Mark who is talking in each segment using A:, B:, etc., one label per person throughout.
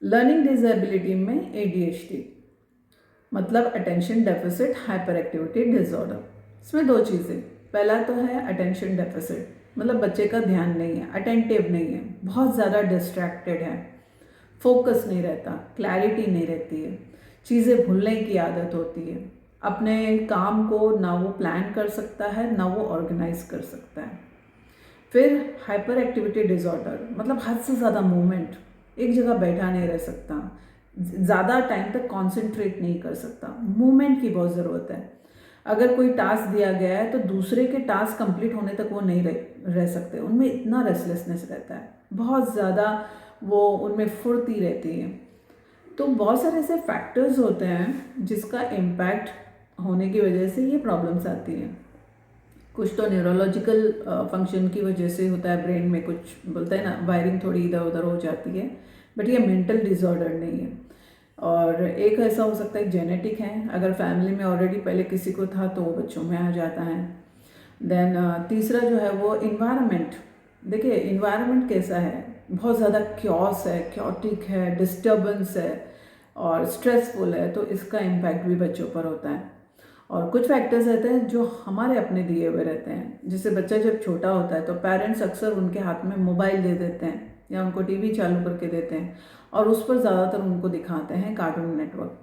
A: Learning disability में ADHD मतलब attention deficit hyper activity disorder. इसमें दो चीज़ें, पहला तो है अटेंशन डेफिसिट, मतलब बच्चे का ध्यान नहीं है, अटेंटिव नहीं है, बहुत ज़्यादा डिस्ट्रैक्टेड है, फोकस नहीं रहता, क्लैरिटी नहीं रहती है, चीज़ें भूलने की आदत होती है, अपने काम को ना वो प्लान कर सकता है ना वो ऑर्गेनाइज कर सकता है। फिर हाइपर एक्टिविटी डिसऑर्डर मतलब हद से ज़्यादा मूवमेंट, एक जगह बैठा नहीं रह सकता, ज़्यादा टाइम तक कॉन्सेंट्रेट नहीं कर सकता, मूवमेंट की बहुत ज़रूरत है। अगर कोई टास्क दिया गया है तो दूसरे के टास्क कंप्लीट होने तक वो नहीं रह सकते, उनमें इतना रेस्टलेसनेस रहता है, बहुत ज़्यादा वो उनमें फुर्ती रहती है। तो बहुत सारे ऐसे फैक्टर्स होते हैं जिसका इम्पैक्ट होने की वजह से ये प्रॉब्लम्स आती हैं। कुछ तो न्यूरोलॉजिकल फंक्शन की वजह से होता है, ब्रेन में कुछ बोलते हैं ना, वायरिंग थोड़ी इधर उधर हो जाती है, बट ये मेंटल डिसऑर्डर नहीं है। और एक ऐसा हो सकता है जेनेटिक है, अगर फैमिली में ऑलरेडी पहले किसी को था तो वो बच्चों में आ जाता है। देन तीसरा जो है वो इन्वायरमेंट। देखिए इन्वायरमेंट कैसा है, बहुत ज़्यादा क्योस है, क्योटिक है, डिस्टर्बेंस है और स्ट्रेसफुल है, तो इसका इम्पैक्ट भी बच्चों पर होता है। और कुछ फैक्टर्स रहते हैं जो हमारे अपने दिए हुए रहते हैं, जैसे बच्चा जब छोटा होता है तो पेरेंट्स अक्सर उनके हाथ में मोबाइल दे देते हैं या उनको टीवी चालू करके देते हैं और उस पर ज़्यादातर उनको दिखाते हैं कार्टून नेटवर्क।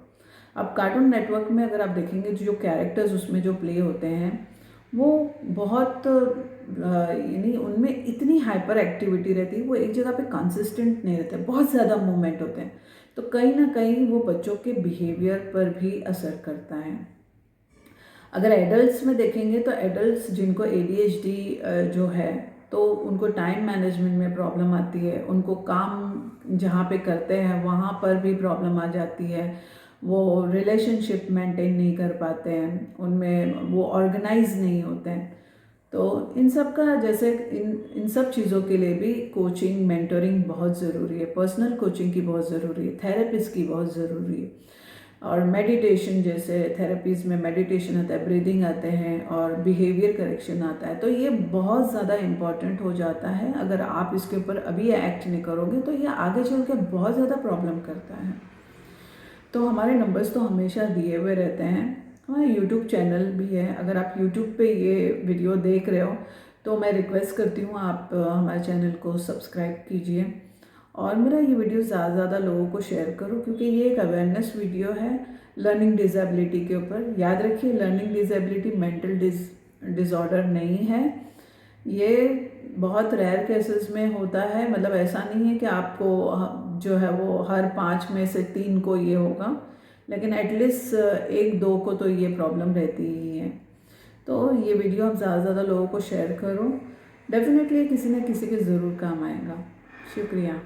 A: अब कार्टून नेटवर्क में अगर आप देखेंगे जो कैरेक्टर्स उसमें जो प्ले होते हैं वो बहुत यानी उनमें इतनी हाइपर एक्टिविटी रहती है, वो एक जगह पे कंसिस्टेंट नहीं रहते, बहुत ज़्यादा मूवमेंट होते हैं, तो कहीं ना कहीं वो बच्चों के बिहेवियर पर भी असर करता है। अगर एडल्ट्स में देखेंगे तो एडल्ट्स जिनको ADHD जो है तो उनको टाइम मैनेजमेंट में प्रॉब्लम आती है, उनको काम जहाँ पे करते हैं वहाँ पर भी प्रॉब्लम आ जाती है, वो रिलेशनशिप मेंटेन नहीं कर पाते हैं, उनमें वो ऑर्गेनाइज नहीं होते हैं। तो इन सब का जैसे इन सब चीज़ों के लिए भी कोचिंग मेंटरिंग बहुत ज़रूरी है, पर्सनल कोचिंग की बहुत ज़रूरी है, थेरेपिस्ट की बहुत ज़रूरी है। और मेडिटेशन, जैसे थेरेपीज में मेडिटेशन आता है, ब्रीदिंग आते हैं और बिहेवियर करेक्शन आता है, तो ये बहुत ज़्यादा इम्पॉर्टेंट हो जाता है। अगर आप इसके ऊपर अभी एक्ट नहीं करोगे तो ये आगे चल के बहुत ज़्यादा प्रॉब्लम करता है। तो हमारे नंबर्स तो हमेशा दिए हुए रहते हैं, हमारा यूट्यूब चैनल भी है, अगर आप यूट्यूब पे ये वीडियो देख रहे हो तो मैं रिक्वेस्ट करती हूँ आप हमारे चैनल को सब्सक्राइब कीजिए और मेरा ये वीडियो ज़्यादा से ज़्यादा लोगों को शेयर करो, क्योंकि ये एक अवेयरनेस वीडियो है लर्निंग डिसेबिलिटी के ऊपर। याद रखिए लर्निंग डिसेबिलिटी मेंटल डिसऑर्डर नहीं है, ये बहुत रेयर केसेस में होता है, मतलब ऐसा नहीं है कि आपको जो है वो हर 5 में से 3 को ये होगा, लेकिन एटलीस्ट 1-2 को तो ये प्रॉब्लम रहती ही है। तो ये वीडियो आप ज़्यादा से ज़्यादा लोगों को शेयर करो, डेफिनेटली किसी न किसी के ज़रूर काम आएगा। शुक्रिया।